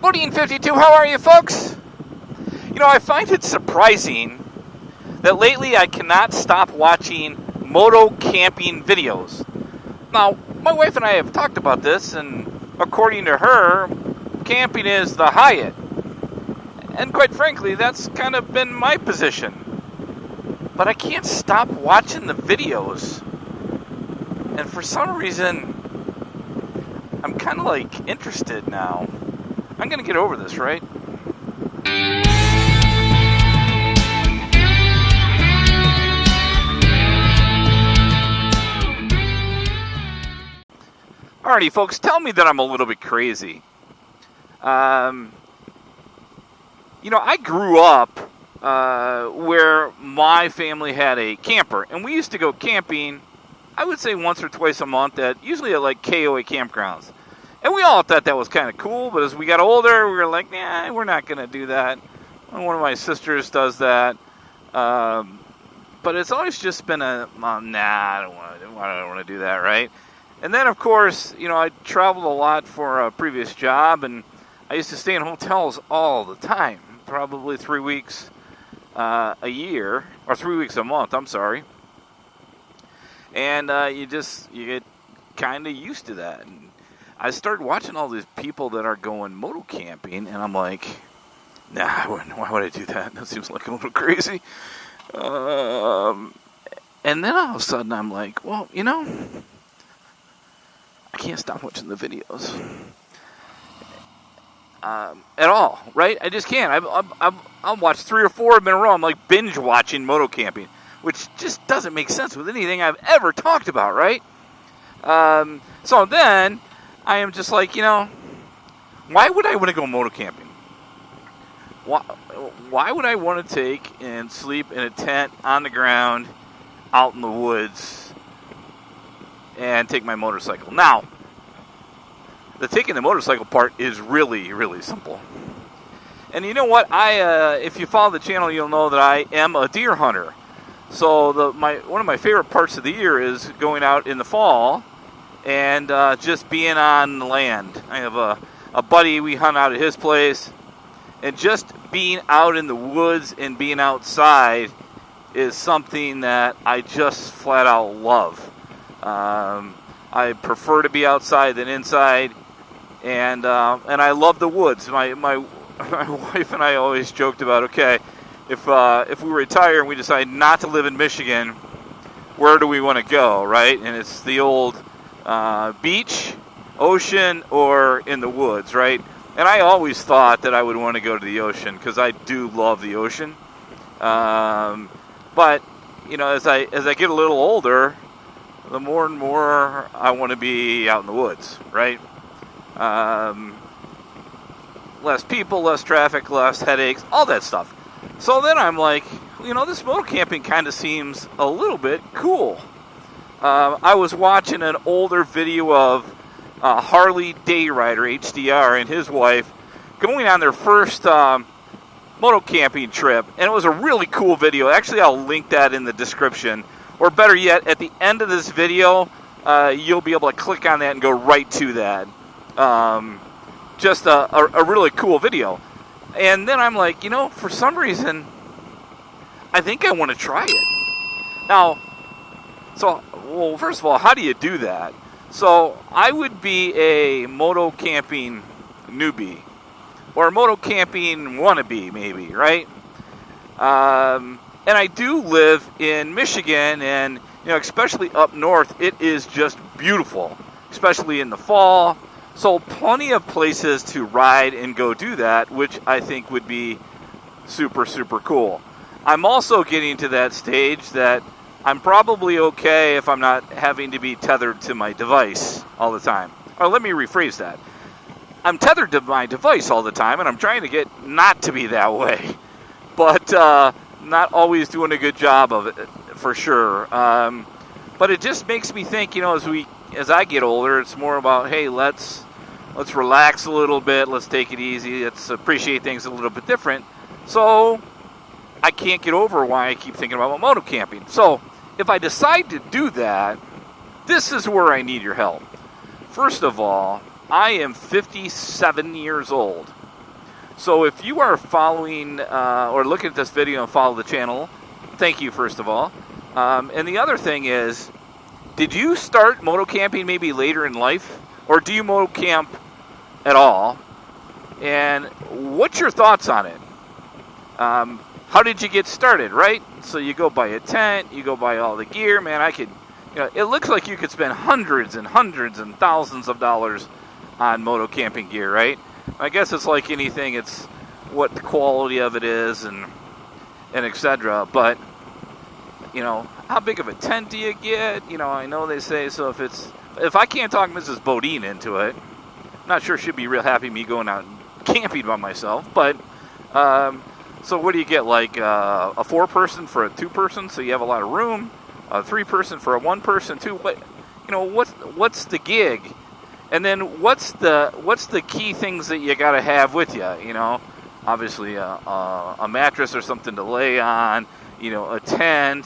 Boating52, how are you folks? You know, I find it surprising that lately I cannot stop watching Moto Camping videos. Now, my wife and I have talked about this, and according to her, camping is the Hyatt. And quite frankly, that's kind of been my position. But I can't stop watching the videos. And for some reason, I'm kind of like interested now. I'm going to get over this, right? Alrighty, folks, tell me that I'm a little bit crazy. You know, I grew up where my family had a camper, and we used to go camping, I would say once or twice a month, usually at like KOA campgrounds. And we all thought that was kind of cool, but as we got older, we were like, nah, we're not going to do that. One of my sisters does that. But it's always just been nah, I don't want to do that, right? And then, of course, you know, I traveled a lot for a previous job, and I used to stay in hotels all the time, probably 3 weeks a year, or 3 weeks a month, I'm sorry. And you get kind of used to that. And I started watching all these people that are going moto camping, and I'm like, nah, why would I do that? That seems like a little crazy. And then all of a sudden I'm like, well, you know, I can't stop watching the videos at all, right? I just can't. I'll watch 3 or 4 of them in a row. I'm like binge watching moto camping, which just doesn't make sense with anything I've ever talked about, right? So then I am just like, you know, why would I want to go moto camping? Why would I want to take and sleep in a tent on the ground out in the woods and take my motorcycle? Now, the taking the motorcycle part is really, really simple. And you know what? If you follow the channel, you'll know that I am a deer hunter. So one of my favorite parts of the year is going out in the fall and just being on the land. I have a buddy, we hunt out at his place, and just being out in the woods and being outside is something that I just flat out love. I prefer to be outside than inside, and I love the woods. My wife and I always joked about, okay, if we retire and we decide not to live in Michigan, where do we want to go, right? And it's the old beach, ocean, or in the woods, right? And I always thought that I would want to go to the ocean because I do love the ocean. But you know, as I get a little older, the more and more I want to be out in the woods, right? Less people, less traffic, less headaches, all that stuff. So then I'm like, you know, this moto camping kind of seems a little bit cool. I was watching an older video of Harley Day Rider, HDR, and his wife going on their first moto camping trip. And it was a really cool video. Actually, I'll link that in the description. Or better yet, at the end of this video, you'll be able to click on that and go right to that. Just a really cool video. And then I'm like, you know, for some reason, I think I want to try it. Now, well, first of all, how do you do that? So I would be a moto camping newbie, or a moto camping wannabe, maybe, right? And I do live in Michigan, and you know, especially up north, it is just beautiful, especially in the fall. So plenty of places to ride and go do that, which I think would be super, super cool. I'm also getting to that stage that I'm probably okay if I'm not having to be tethered to my device all the time. Or let me rephrase that. I'm tethered to my device all the time, and I'm trying to get not to be that way. But not always doing a good job of it, for sure. But it just makes me think, you know, as I get older, it's more about, hey, let's relax a little bit, let's take it easy, let's appreciate things a little bit different. So I can't get over why I keep thinking about moto camping. So if I decide to do that, this is where I need your help. First of all, I am 57 years old. So if you are following or looking at this video and follow the channel, thank you, first of all. And the other thing is, did you start moto camping maybe later in life? Or do you moto camp at all? And what's your thoughts on it? How did you get started, right? So you go buy a tent, you go buy all the gear. Man, it looks like you could spend hundreds and hundreds and thousands of dollars on moto camping gear, right? I guess it's like anything, it's what the quality of it is and etc. But, how big of a tent do you get? I know they say, so if I can't talk Mrs. Bodine into it, I'm not sure she'd be real happy me going out camping by myself, but, so what do you get, like a 4-person for a 2-person, so you have a lot of room, a 3-person for a 1-person, too, but, what's the gig? And then what's the key things that you got to have with you? Obviously a mattress or something to lay on, a tent.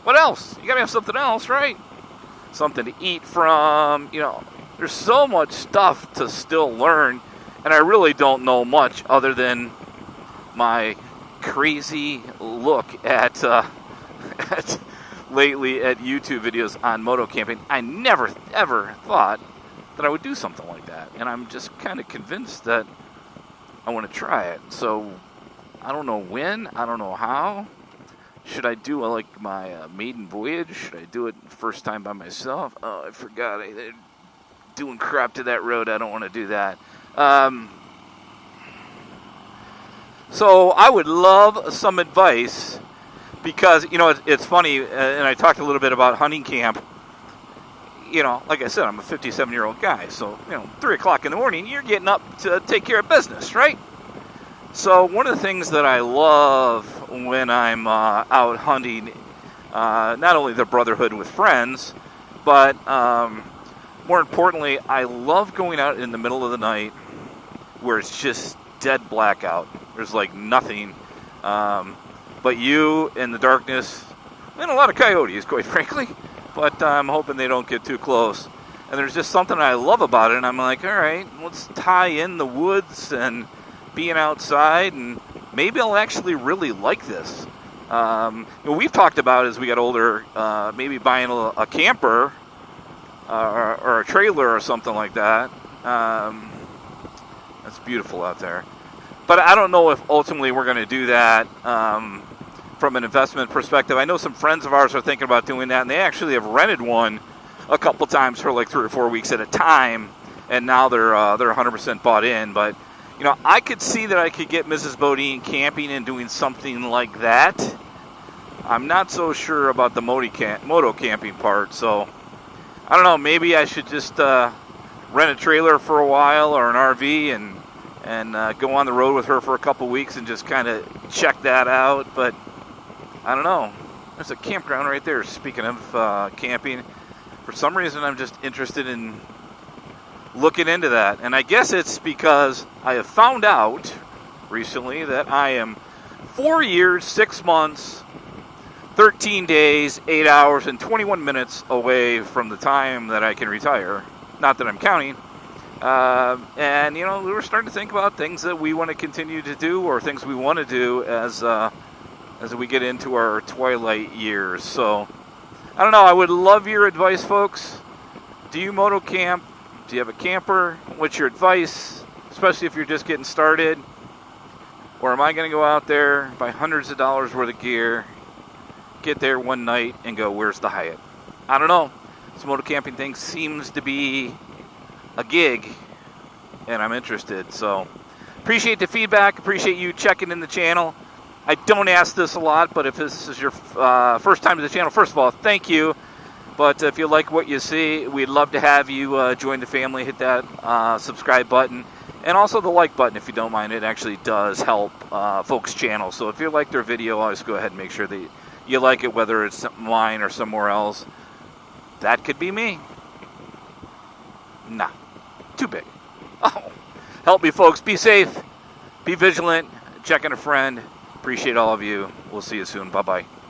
What else? You got to have something else, right? Something to eat from. There's so much stuff to still learn, and I really don't know much other than my crazy look at lately at YouTube videos on moto camping. I never ever thought that I would do something like that, and I'm just kind of convinced that I want to try it. So I don't know when, I don't know how. Should I do my maiden voyage? Should I do it first time by myself? Oh, I forgot. They're doing crap to that road. I don't want to do that. So I would love some advice. Because, it's funny, and I talked a little bit about hunting camp. Like I said, I'm a 57-year-old guy. So, 3 o'clock in the morning, you're getting up to take care of business, right? So one of the things that I love when I'm out hunting, not only the brotherhood with friends, but more importantly, I love going out in the middle of the night where it's just dead blackout. There's nothing. But you in the darkness, and a lot of coyotes, quite frankly. But I'm hoping they don't get too close. And there's just something I love about it. And I'm like, all right, let's tie in the woods and being outside. And maybe I'll actually really like this. We've talked about as we got older, maybe buying a camper or a trailer or something like that. That's beautiful out there. But I don't know if ultimately we're going to do that from an investment perspective. I know some friends of ours are thinking about doing that, and they actually have rented one a couple times for 3 or 4 weeks at a time, and now they're 100% bought in. But I could see that I could get Mrs. Bodine camping and doing something like that. I'm not so sure about the moto camping part, so I don't know. Maybe I should just rent a trailer for a while or an RV and go on the road with her for a couple weeks and just kind of check that out. But I don't know. There's a campground right there. Speaking of camping, for some reason I'm just interested in looking into that. And I guess it's because I have found out recently that I am 4 years, 6 months, 13 days, 8 hours, and 21 minutes away from the time that I can retire. Not that I'm counting. And, we were starting to think about things that we want to continue to do or things we want to do as we get into our twilight years. So, I don't know. I would love your advice, folks. Do you moto camp? Do you have a camper? What's your advice, especially if you're just getting started? Or am I going to go out there, buy hundreds of dollars worth of gear, get there one night and go, where's the Hyatt? I don't know. This moto camping thing seems to be a gig, and I'm interested. So appreciate the feedback. Appreciate you checking in the channel. I don't ask this a lot, but if this is your first time to the channel, first of all, thank you. But if you like what you see, we'd love to have you join the family. Hit that subscribe button. And also the like button, if you don't mind. It actually does help folks' channel. So if you like their video, always go ahead and make sure that you like it, whether it's mine or somewhere else. That could be me. Nah, too big. Oh, help me, folks. Be safe. Be vigilant. Check in a friend. Appreciate all of you. We'll see you soon. Bye-bye.